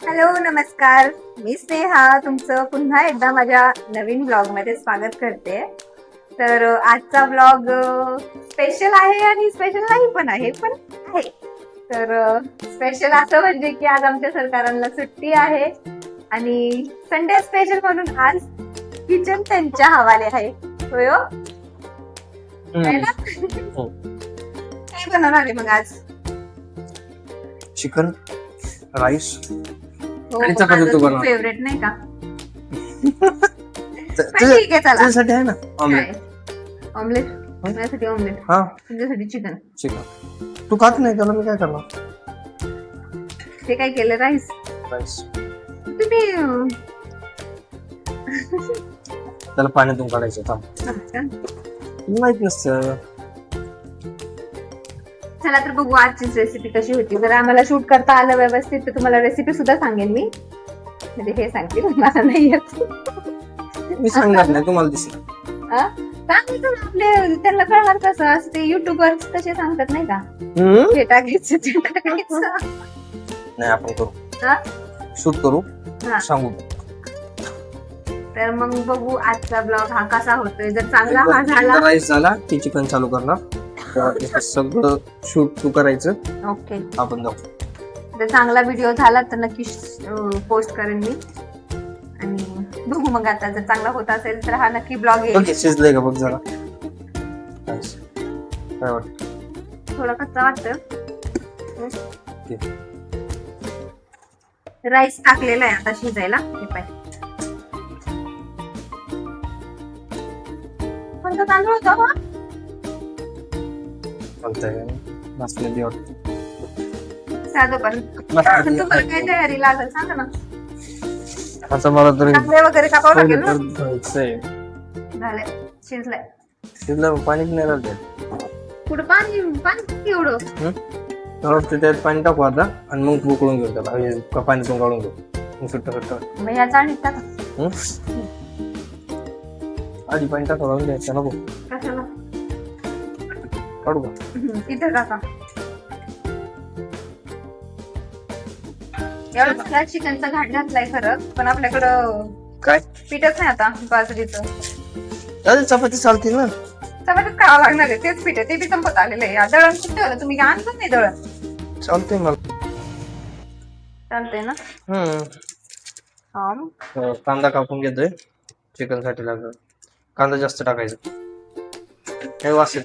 Hello नमस्कार, मी स्नेहा तुमचं पुन्हा एकदा माझ्या नवीन ब्लॉग मध्ये स्वागत करते. तर आजचा ब्लॉग स्पेशल आहे आणि स्पेशल नाही पण आहे तर स्पेशल असं म्हणजे की आज आमच्या सरकारांना सुट्टी आहे आणि संडे स्पेशल म्हणून आज किचन त्यांच्या हवाले आहे. होय हो? आहे ना? काय बनवणार आहे मग आज? चिकन राईस हो, आणि चपाती तू बनव. फेवरेट नाही का? पण ठीक आहे चला. तुझ्यासाठी आहे ना ऑमलेट. ऑमलेट माझ्यासाठी ऑमलेट, हा तुझ्यासाठी चिकन. चिकन तू खात नाही त्याला मी काय करणार. ते काय केलं राईस राईस तुम्ही त्याला पाण्यातून काढायचं थांब. माहित नसतं. चला तर बघू आजची रेसिपी कशी होती. जर आम्हाला शूट करता आलं व्यवस्थित तर तुम्हाला रेसिपी सुद्धा सांगेन मी. म्हणजे हे सांगतील मला नाही येत. मी सांगणार नाही तुम्हाला दिसेल. सांगितलं ना आपले त्यांना कळणार कसं असं ते युट्यूबवर तसे सांगतात नाही का, हे टाकायचं ते टाकायचं. नाही आपण करू हा? शूट करू हा. सांगू. तर मग बघू आजचा ब्लॉग हा कसा होतोय. जर चांगला हा झाला राईस झाला की चिकन चालू करणार. तर हे सगळं शूट तू करायचं, ओके. आपण जाऊ. जर चांगला व्हिडिओ झाला तर नक्की पोस्ट करेन मी. आणि बघू मग आता जर चांगला होत असेल तर हा नक्की ब्लॉग येईल. ओके शिजलंय का बघ जरा. Nice. काय वाटतं? थोडा कच्चा वाटतं. राईस टाकलेला आहे आता शिजायला. हे पाहिजे कोणता तांदूळ होता हा? चालतंय नाचलेली वाटतं. साधं पण तुम्हाला काय तयारी लागेल सांगा ना. आता मला तरी कांदे वगैरे कापावं लागेल ना. धुवायचंय. झालंय शिजलंय. शिजलं पाणीच नाही राहते. कुठं पाणी पाणी एवढं मला वाटतं त्यात पाणी टाकू आता आणि मग उकळून घेऊ त्याला. हे पाणीतून काढून घेऊ मग सुट्ट मग या चाळणीत टाका. आधी पाणी टाकावं लागून द्यायचं नको. कशाला काढू का? इथे टाका. एवढं चिकनचा घाट घातलाय खरं, पण आपल्याकडं काय पीठच नाही आता बाजरीचं. चालेल चपाती चालतील ना. चपातीच खावं लागणार आहे. तेच पीठ आहे, ते बी संपत आलेलं आहे. दळण कुठे ठेवलं तुम्ही? आणलं नाही दळण? चालतंय मला. चालतंय ना. कांदा कापून घेतोय चिकन साठी लागलं. कांदा जास्त टाकायचा. हे वासेल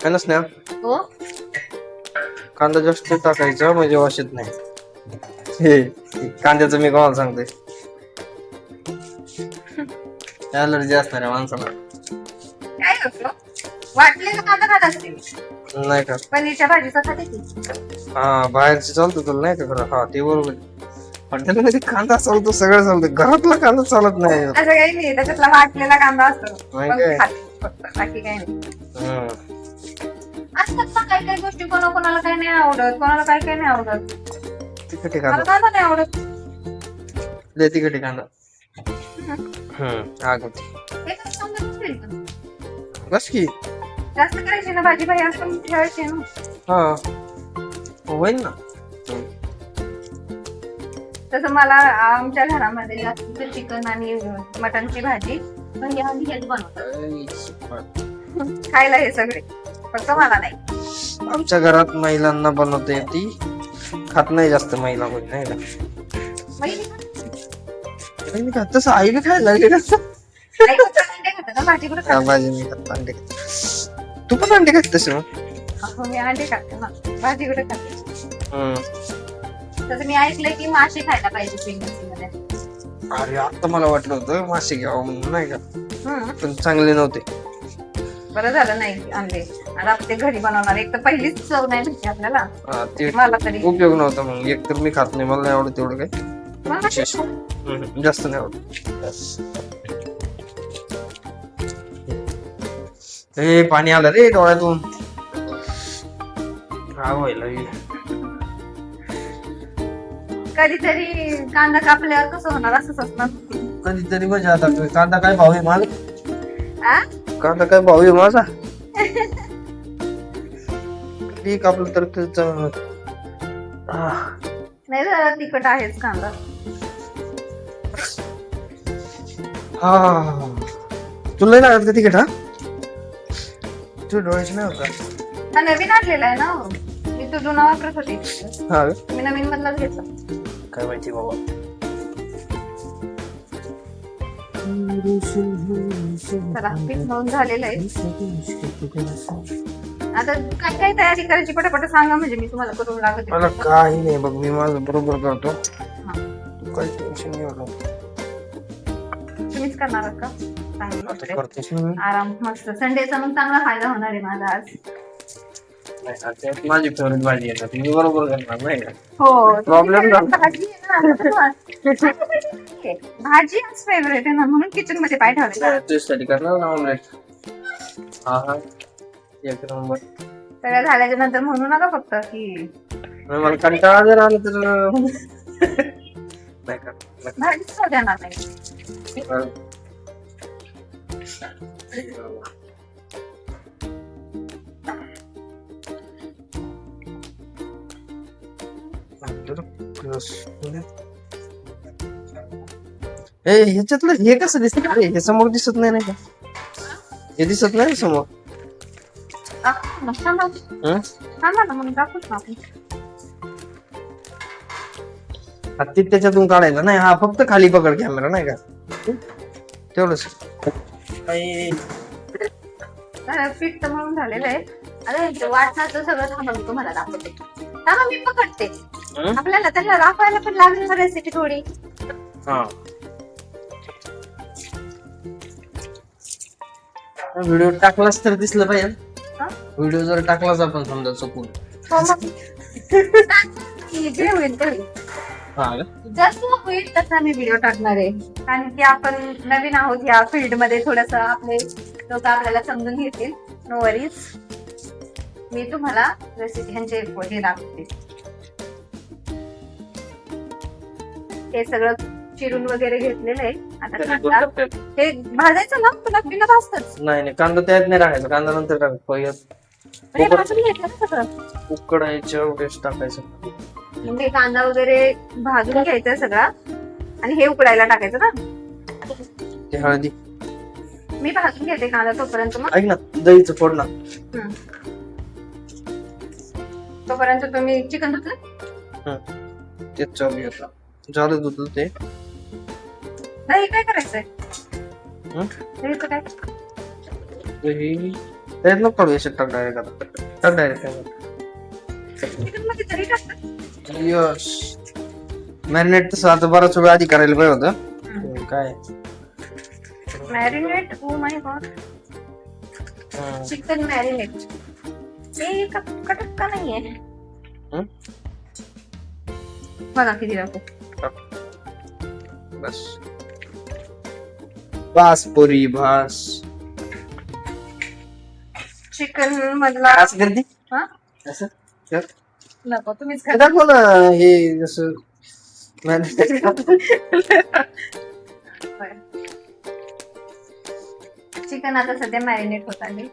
काय नस ना. हो कांदा जास्त टाकायचा म्हणजे वाशेत नाही. हे कांद्याचं मी कोणाला सांगतोय. ॲलर्जी असणार आहे माणसाला. काय करतो? वाटलेला कांदा खात असते नाही का? पनीरच्या भाजीचा खाते ती. हा बाहेरची चालतो तुला नाही का खरं. हा ते बरोबर. हॉटेलमध्ये कांदा चालतो सगळं चालतं. घरातला कांदा चालत नाही. असं काही नाही, त्याच्यातला वाटलेला कांदा असतो. नाही मग काय? खाते फक्त, बाकी काही नाही. असतात ना काही काही गोष्टी कोणाला काही नाही आवडत, कोणाला काही काही नाही आवडत. तिखट मला कांदा कांदा नाही आवडत. लय तिखट कांदा. आग होती एकच कांदा नसेल का? बस की. जास्त करायची ना भाजी भाजी असं ठेवायची ना. हा होईल ना. तसं मला आमच्या घरामध्ये जास्त चिकन आणि मटनची भाजी पण हेच बनवतात खायला हे सगळे, फक्त मला नाही. आमच्या घरात महिलांना बनवता येते. खात नाही जास्त महिला कोणी नाही का. मी खात तसं आई बी खायला लागली का. आई फक्त अंडे खातात ना, भाजी कुठं खातात? भाजी मी खात अंडे खात. तू पण अंडे खात तसे मग. हो, मी अंडे खाते ना, भाजी कुठे खाते. तसं मी ऐकलंय की मासे खायला पाहिजे प्रेग्नन्सी मध्ये. अरे आता मला वाटलं होतं मासे घ्यावं म्हणून नाही का, पण चांगले नव्हते. बरं झालं नाही आणले. आता आपण ते घरी बनवणार. एक तर पहिलीच चव नाही भेटली आपल्याला. ते मला तरी उपयोग नव्हता. मग एक तर मी खात नाही, मला नाही आवडत तेवढं काय मला विशेष. जास्त नाही आवडत. हे पाणी आलं रे डोळ्यातून. काय व्हायला. कधीतरी कांदा कापल्यावर कसं होणार असंच असणार. कधीतरी मजा. आता कांदा काय भाव आहे माझा. आ? कांदा काय भाव आहे माझा. कधी कापलं तर नाही जरा तिखट आहेच कांदा. तुला नाही लागत का तिकीट? हा तू डोळ्याची नाही होता. हा नवीन आणलेला आहे ना, मी तो जुना वापरत होती. हा मी नवीन मधलाच घेतला. काय माहिती बाबा. चला पीठ मळून झालेलं आहे. आता काय काय तयारी करायची पटापट सांगा, म्हणजे मी तुम्हाला करून लागत. मला काही नाही बघ, मी माझं बरोबर करतो. हा. तू काही टेन्शन घेऊ नको. तुम्हीच करणार आहात का? चांगलं आता वाटतंय. करतेस ना मी. आराम मस्त. संडेचा मग चांगला फायदा होणार आहे माझा आज. नाही, आता माझी फेवरेट भाजी आहे, तुम्ही बरोबर करणार नाही का? हो Problem झाला. भाजी आहे ना. भाजी आज फेवरेट आहे ना, म्हणून किचन मध्ये पाय ठेवले. तुझ्यासाठी करणार ना ऑमलेट. हा हा, एक नंबर. सगळं झाल्याच्या नंतर म्हणू नका फक्त की मला कंटाळा जर आला तर नाही का भाजीच देणार नाही. ह्याच्यातलं हे कसं दिसत? अरे हे समोर दिसत नाही का? हे दिसत नाही समोर. थांबा ना मग दाखवूच ना आपण. हत्ती त्याच्यातून काढायला नाही, हा फक्त खाली पकड कॅमेरा नाही का, तेवढंच. पीठ तर म्हणून झालेलं आहे. अरे वाटणाचं सगळं थांबा मी तुम्हाला दाखवते. थांबा मी पकडते. आपल्याला त्याला दाखवायला पण लागेल ना रेसिपी थोडी. हा व्हिडिओ टाकलाच तर दिसलं पाहिजे. व्हिडिओ जर टाकलाच आपण समजा चुकून, हो मग जे होईल ते होईल. जसं होईल तसा मी व्हिडिओ टाकणार आहे, कारण की आपण नवीन आहोत या फील्ड मध्ये. थोडस आपले लोक आपल्याला समजून घेतील. No worries. मी तुम्हाला रेसिपी ह्यांचे हे दाखवते. हे सगळं चिरून वगैरे घेतलेलं आहे. आता कांदा हे भाजायचं ना, तुला बिना भाजतच. नाही कांदा त्यात नाही टाकायचा, कांदा नंतर टाकायचं. हे भाजून घेतलं ना सगळं, उकडायच्या वेळेस टाकायचं. म्हणजे कांदा वगैरे भाजून घ्यायचं सगळा आणि हे उकडायला टाकायचं ना. ते हळदी मी भाजून घेते कांदा तोपर्यंत. मग ऐक ना, दहीचं फोड ना. तोपर्यंत तुम्ही चिकन धुतलं. तेच चालू घेतला, झालं धुतलं ते. दही काय करायचंय? दहीचं काय? दही त्यात नको काढू, याच्यात टाक डायरेक्ट. आता टाक डायरेक्ट. चिकन मध्ये दही टाकतात. यस, मॅरिनेट तसं आता बराच वेळ आधी करायला पाहिजे होतं. काय marinate? Oh my God, chicken marinate. हे कटक का नाहीये? बघा किती दाखव. बस बास पोरी बास. चिकन मधला असं करते असं कर. नको तुम्हीच दाखव ना हे जसं चिकन आता सध्या मॅरिनेट होत आहे.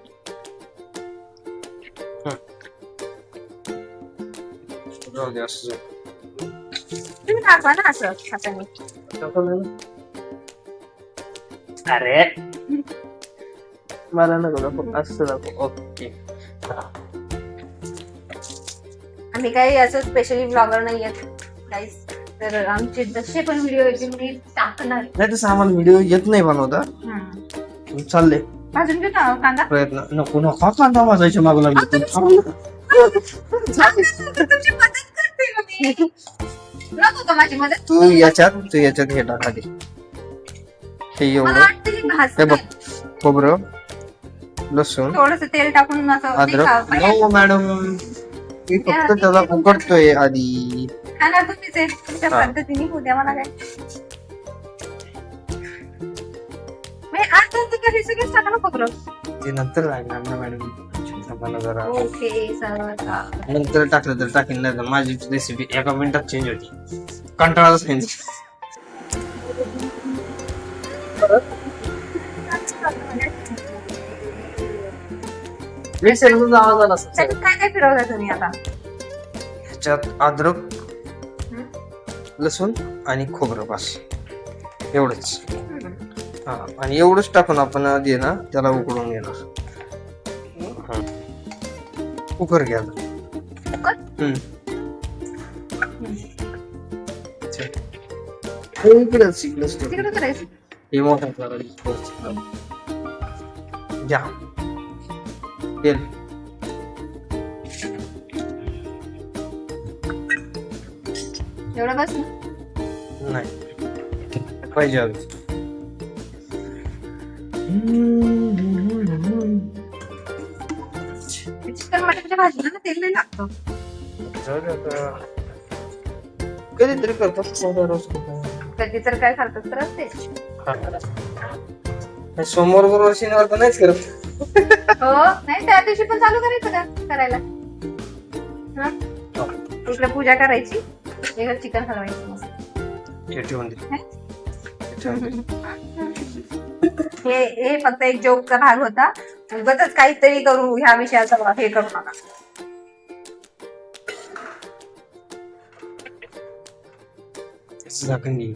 तुम्ही दाखवा ना असं हाताने. अरे मला नको दाखव, असं दाखव. ओके. आम्ही काही असं स्पेशली ब्लॉगर नाही आहेत गाईस, तर आमचे जसे पण व्हिडिओ येतील मी टाकणार. नाही तसं आम्हाला व्हिडिओ येत नाही बनवता. चालले भाजून घेऊ ना कांदा. प्रयत्न. नको नको कांदा वाजायच्या मागं लागले. नको का माझी मदत? तू याच्यात हे टाक आधी. हे मला एवढं वाटतं की हे बघ, भाजतंय. खोबरं, लसूण, थोडंसं तेल टाकून असं नाही अद्रक. का पाहिजे? हो मॅडम, मी फक्त त्याला उकडतोय आधी. खाना तुम्हीच आहे, तुमच्या पद्धतीने होऊ द्या मला. काय आज हे सगळेच टाका ना खोबरं. ते नंतर लागणार ना मॅडम, मला जरा ओके सर. नंतर टाकलं तर टाकेन, नाही तर माझी रेसिपी एका मिनिटात चेंज होती. कंटाळाच नाही. काय काय फिरवलं तुम्ही आता? याच्यात अद्रक, हम्म. लसूण आणि खोबरं बस एवढंच. हा आणि एवढंच टाकून आपण आधी ना त्याला उकळून घेणार. कुकर घ्या. कुकर? इकडेच तिकडे करायचं. हे मोठा करायचं. घ्या तेल. एवढं बस ना. नाही पाहिजे अजून. चिकन मटनच्या भाजीला ना तेल नाही लागतं. कधीतरी करतात रोज. कधी तर काय खातात तर असते. सोमवार बरोबर शनिवार तर नाहीच करत. हो नाही त्या दिवशी पण चालू करायचं का करायला. हा इकडे पूजा करायची वेगळं चिकन हलवायचं मस्त. हे ठेवून दे. हे फक्त एक जोकचा भाग होता. उगाचच काहीतरी करू ह्या विषयाचा हे करू नका. झाकण घे.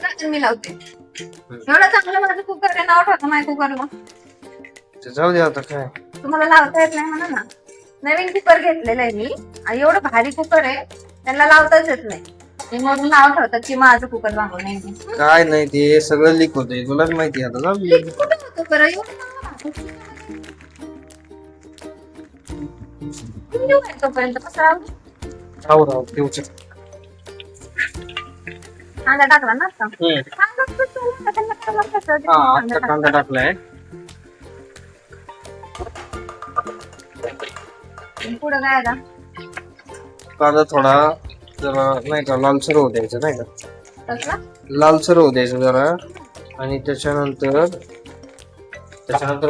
झाकण मी लावते. एवढं चांगलं माझं कुकर आहे नाव ठेवतो माझ्या कुकरला. जाऊ दे आता काय. तुम्हाला लावता येत नाही म्हणा ना. नवीन कुकर घेतलेलं आहे मी आणि एवढं भारी कुकर आहे त्यांना लावताच येत नाही. मी म्हणून नाव ठेवतात की माझं कुकर चांगलं नाही. काय नाही ते सगळं लीक होतंय तुलाच माहिती आहे आता. जाऊ दे. कुठं होतं बरं एवढं चांगलं तुम्ही येऊ काय तोपर्यंत कसं राहू. राहू ठेवूच. कांदा टाकला ना आता. कांदा आता कांदा टाकलाय. पुढं काय आता कांदा थोडा जरा नाही का लालसर होऊ द्यायचं नाही का. कसला लालसर होऊ द्यायचं जरा. आणि त्याच्यानंतर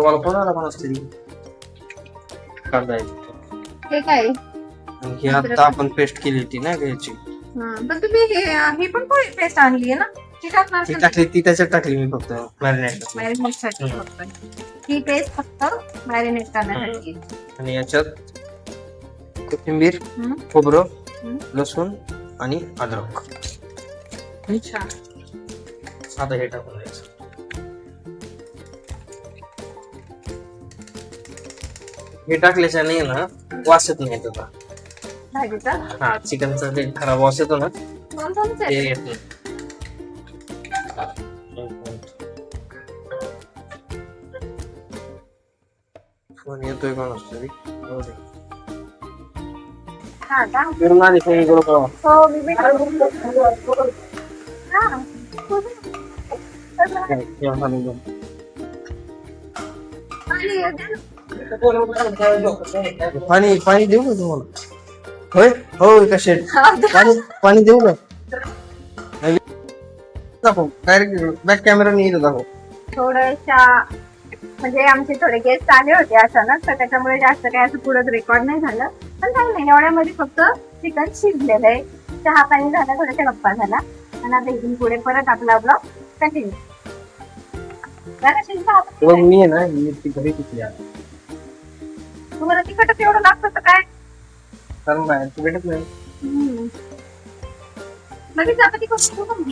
मला कोणाला पण असते कांदा आहे. हे काय आणि ही आता आपण पेस्ट केली होती ना याची. पण तुम्ही हे पण कोणी पेस्ट आणली आहे ना ती टाकणार ती टाकली ती त्याच्यात टाकली मी फक्त मॅरिनेट. मॅरिनेटसाठी फक्त ही पेस्ट फक्त मॅरिनेट करण्यासाठी. आणि याच्यात कोथिंबीर, खोबरं, लसूण आणि अद्रक. अच्छा आता हे टाकून द्यायचं. हे टाकल्याच्या नाही ना वास येत नाही त्याचा. भाजीचा हा चिकनचा ते खराब वास येतो ना दोन चमचे ते येत नाही. फोन येतोय का नसतो रे. हा का फिरून आली फोन करू का. हो मी हा पाणी पाणी देऊ का तुम्हाला. होय हो का शेट. पाणी देऊ का. दाखव डायरेक्ट बॅक कॅमेरा इथं दाखव. थोड्याशा म्हणजे आमचे थोडे गेस्ट आले होते अचानक तर त्याच्यामुळे जास्त काय असं पुढं रेकॉर्ड नाही झालं. पण काही नाही एवढ्यामध्ये फक्त चिकन शिजलेलं आहे. चहा पाणी झाला थोड्याशा गप्पा झाला आणि आता इथून पुढे परत आपला ब्लॉग कंटिन्यू. मी आहे ना मिरची घरी किती आहे. तुम्हाला तिखट एवढं लागतं तर काय कारण बाहेरची भेटत नाही. लगेच चपाती करून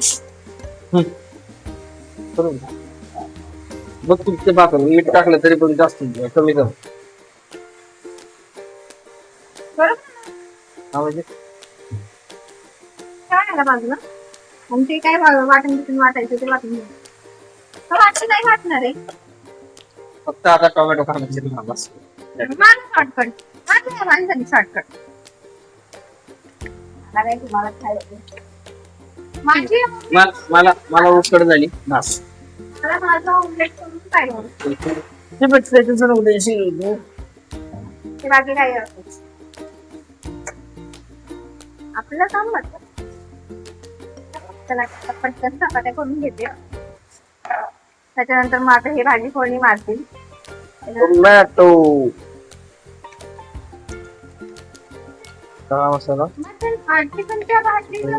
बघ तुमचे बाकर मीठ टाकलं तरी पण जास्त कमी कर. बरोबर म्हणजे काय आला बाजूला आणि ते काय वाटून तिथून वाटायचं ते वाटून वाटत नाही वाटणार आहे. फक्त आता टोमॅटो खाण्याचे बस. शॉर्टकट माणसाने शॉर्टकट मला तुम्हाला खायचं माझी मला उकड झाली बस. मला माझं ऑमलेट करून पाहिजे ते बाकी काही असत आपलं काम म्हटलं. चला पटकन चपात्या करून घेते त्याच्यानंतर मग आता हे भाजी फोडणी मारतील. टोमॅटो काळा मसाला चिकनच्या भाजीला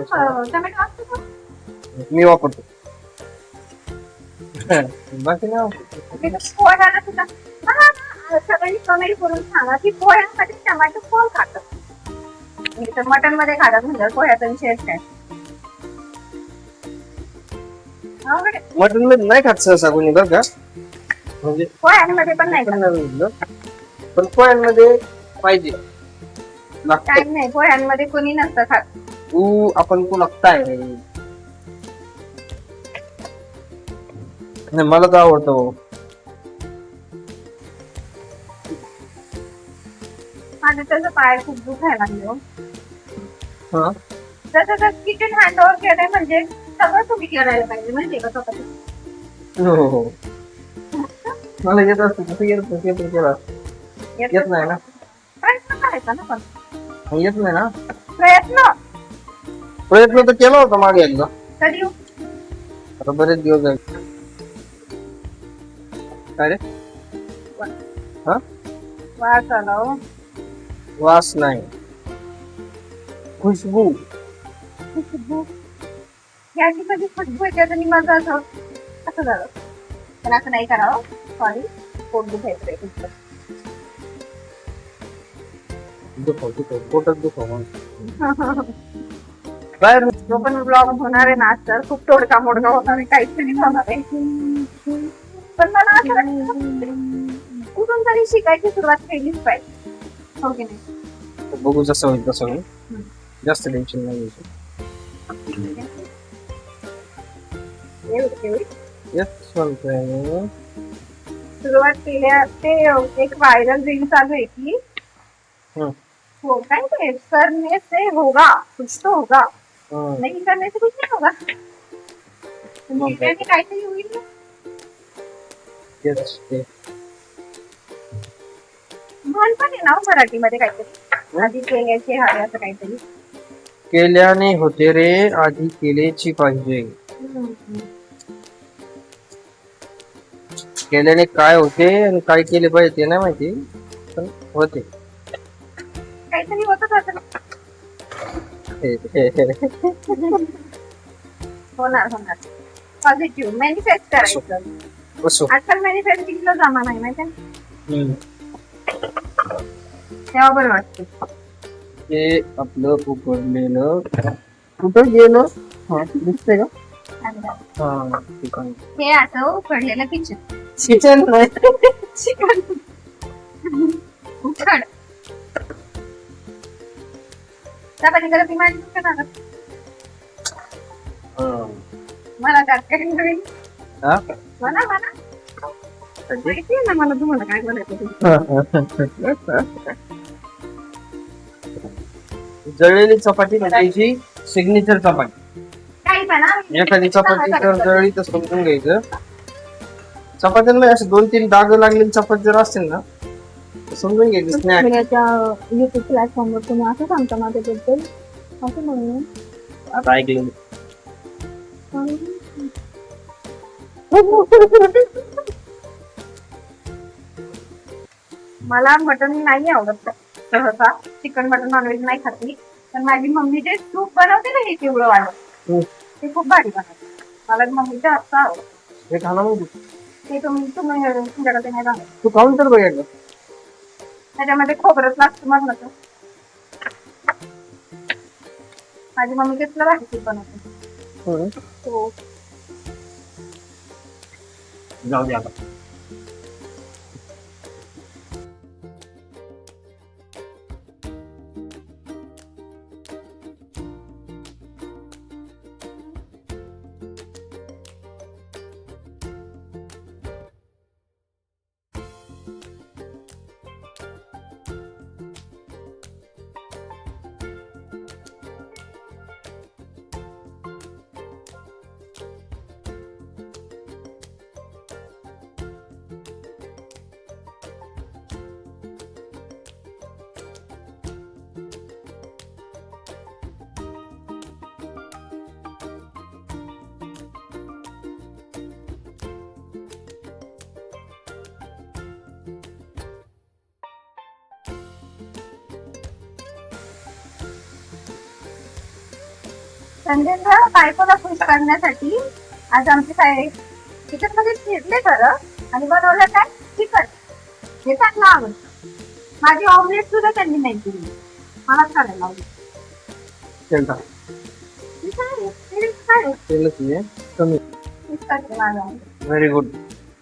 टोमॅटो असतो का मी वापरतो. बाकी नाही पोह्याला सुद्धा सगळी कमेंट करून सांगा की पोह्यासाठी टोमॅटो कोण खातं. मी तर मटन मध्ये खातात म्हणजे पोह्याचा विषयच काय. अवघड आहे. मटन मध्ये नाही खात सहसा कोणी बरं का, म्हणजे पोह्यांमध्ये पण नाही पण खात. नाही म्हटलं. पण पोह्यांमध्ये पाहिजे लागतं. काय नाही पोह्यांमध्ये कोणी नसतं खात. तू आपण को लगता है. नाही मला तर आवडतो. माझं त्याचं पाय खूप दुखायला लागले हो. हा जसं किचन हँड ओव्हर केलंय म्हणजे सगळं तुम्ही करायला पाहिजे माहितीये का स्वतःचं. हो हो मला येत असतं तसं येत केला येत नाही ना. प्रयत्न करायचा ना पण. येत नाही ना. प्रयत्न तर केला होता मागे एकदा. कधी येऊ? आता बरेच दिवस झाले. काय रे हा वास आला हो. वास नाही, खुशबू. खुशबू याची कधी खुशबू येते आणि माझं असं असं झालं. पण असं नाही करावं. सॉरी पोट दुखायचंय तुमचं. दुखव पोटात दुखव. काय रे? जो पण ब्लॉग होणार आहे ना आज तर खूप तोडका मोडका होणार आहे. काहीच नाही होणार आहे. पण मला असं वाटतं कुठून तरी शिकायची सुरुवात केलीच पाहिजे. हो की नाही? बघू जसं होईल तसं होईल. जास्त टेन्शन नाही घ्यायचं. एवढी येस म्हणतोय. सुरुवात केल्या ते एक व्हायरल रील चालू आहे की हम्म. हो काय ते करने से होगा कुछ तो होगा हम्म. नहीं करने से कुछ नहीं होगा. मग काय? केल्याने काहीतरी होईल ना. Yes, ते. म्हण पण आहे ना हो मराठीमध्ये काहीतरी आधी केल्याचे हवे असं काहीतरी. केल्याने होते रे आधी केलेची पाहिजे. केल्याने काय होते आणि काय केले पाहिजे ते नाही माहिती, पण होते. काहीतरी होतच असं. होणार पॉझिटिव्ह मॅनिफेस्ट करायचं. बसो. आजकाल मॅनिफेस्टिंगचा जमाना आहे माहिती आहे. तेव्हा बरं वाटतं. ते आपलं उघडलेलं कुठं गेलं. हा दिसतंय का. हा ठीक आहे. हे असं उकडलेलं किचन. किचन नाही. चिकन उकड चपाती करत ती माझी दुकान आलं. मला त्यात काही नवीन हा म्हणा माहिती आहे ना मला तुम्हाला काय बोलायचं. जळलेली चपाती खायची सिग्नेचर चपाती. काही पण हा. एखादी चपाती तर जळली तर समजून घ्यायचं. चपात्यांमध्ये असे 2-3 डाग लागलेली चपाती जर असतील ना तर समजून घ्यायचं स्नॅक. युट्यूब प्लॅटफॉर्मवर तुम्ही असं सांगता माझ्याबद्दल असं म्हणून आता ऐकलं. मला मटन नाही आवडत सहसा. चिकन मटन नॉनव्हेज नाही खाती. पण माझी मम्मी जे सूप बनवते ना हे पिवळं वाढत ते खूप भारी बनवते. मला मम्मीच्या हातचं आवडतं. हे खाना मग ते तुम्ही तुमच्याकडे नाही जाणार. तू खाऊन तर बघ. त्याच्यामध्ये खोबरंच लागतं मग नसं. माझी मम्मी कसलं भारी सूप बनवते. हो जाऊ दे आता. संजयला बायकोला खुश करण्यासाठी आज आमचे काय किचन मध्ये शिरले खरं आणि बनवलं काय चिकन. हे चांगलं आवडतं. माझी ऑमलेट सुद्धा त्यांनी नाही केली. मलाच करायला आवडतं. तेल टाक. हे काय? हे काय? तेलच आहे कमी. हेच टाकते माझं. Very good.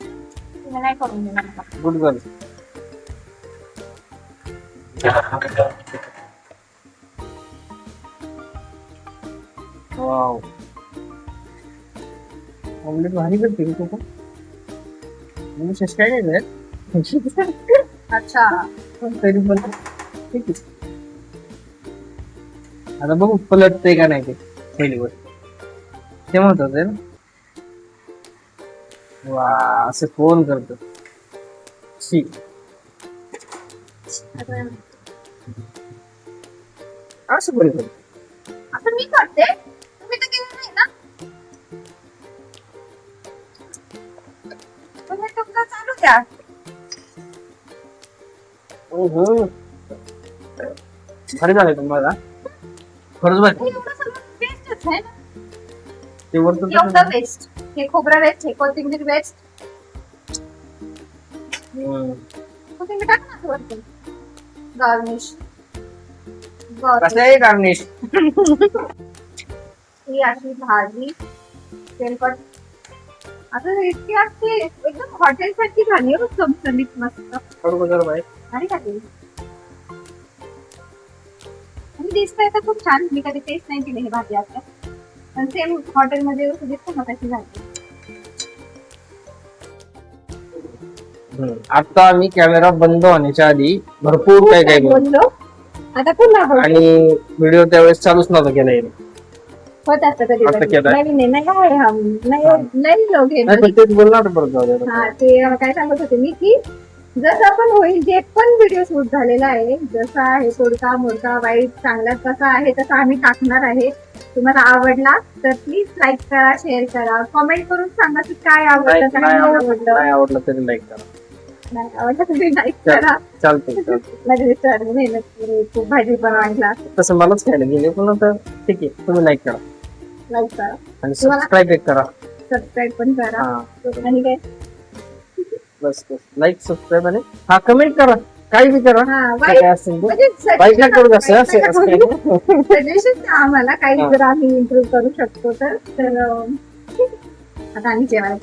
तुम्ही नाही करून देणार का? Good girl. वाव. ऑमलेट भारी करते की तू पण. विशेष काय नाही रे. अच्छा. पण तरी पण ठीक आहे. आता बघू पलटते का नाही ते पहिलीवर. ते म्हणतात आहे ना. वा असं फोन करतो. शी. असं बरं करतो. आता मी करते, तुम्ही तर केलं नाही ना. तुम्ही तुमचं चालू द्या. भारी झालंय तुम्हाला खरंच भारी. हे एवढं सगळं वेस्टच आहे ना. ते वरतं एवढं वेस्ट. हे खोबरं वेस्ट, हे कोथिंबीर वेस्ट. कोथिंबीर टाक ना वरती. गार्निश. कसं आहे गार्निश. ही अशी भाजी तेलकट. आता इतकी असते एकदम हॉटेल सारखी झाली हो चमचमीत मस्त. बरोबर. आणि काय आणि दिसतंय तर खूप छान. मी कधी टेस्ट नाही केली ही भाजी आता, पण सेम हॉटेलमध्ये दिसतं ना तशी भाजी. आता आम्ही कॅमेरा बंद होण्याच्या आधी भरपूर काय काय बोललो. बोललो आता पुन्हा बोलतो. आणि व्हिडिओ त्यावेळेस चालूच नव्हता केला याने. होत असतं कधी आता कधी. केलाय. नवीन आहे नाही काय हम नाही लोक हे नाही पण तेच बोलणार परत जाऊ दे. हा ते काय सांगत होते मी की जसं पण होईल जे पण व्हिडिओ शूट झालेला आहे जसा आहे तोडका मोडका वाईट चांगला कसा आहे तसा आम्ही टाकणार आहे. तुम्हाला आवडला तर प्लीज लाईक करा, शेअर करा, कमेंट करून सांगा की काय आवडलं काय नाही आवडलं. नाही आवडलं तरी लाईक करा. नाही आवडलं तरी लाईक करा. चालतंय. माझ्या मिस्टरांनी मेहनत केली, खूप भाजी बनवायला. तसं मलाच खायला गेले पण आता ठीक आहे तुम्ही लाईक करा लाईक करा, आणि सबस्क्राईब करा. सबस्क्राईब पण करा. हा आणि काय बस लाईक सबस्क्राईब आणि हा कमेंट करा. काही बी करा. हा काय वाईट असेल ते. म्हणजे वाईट नाही करू असं असं काही नाही. सजेशन द्या आम्हाला काही हा. जर आम्ही इम्प्रूव्ह करू शकतो तर आता आम्ही जेवायला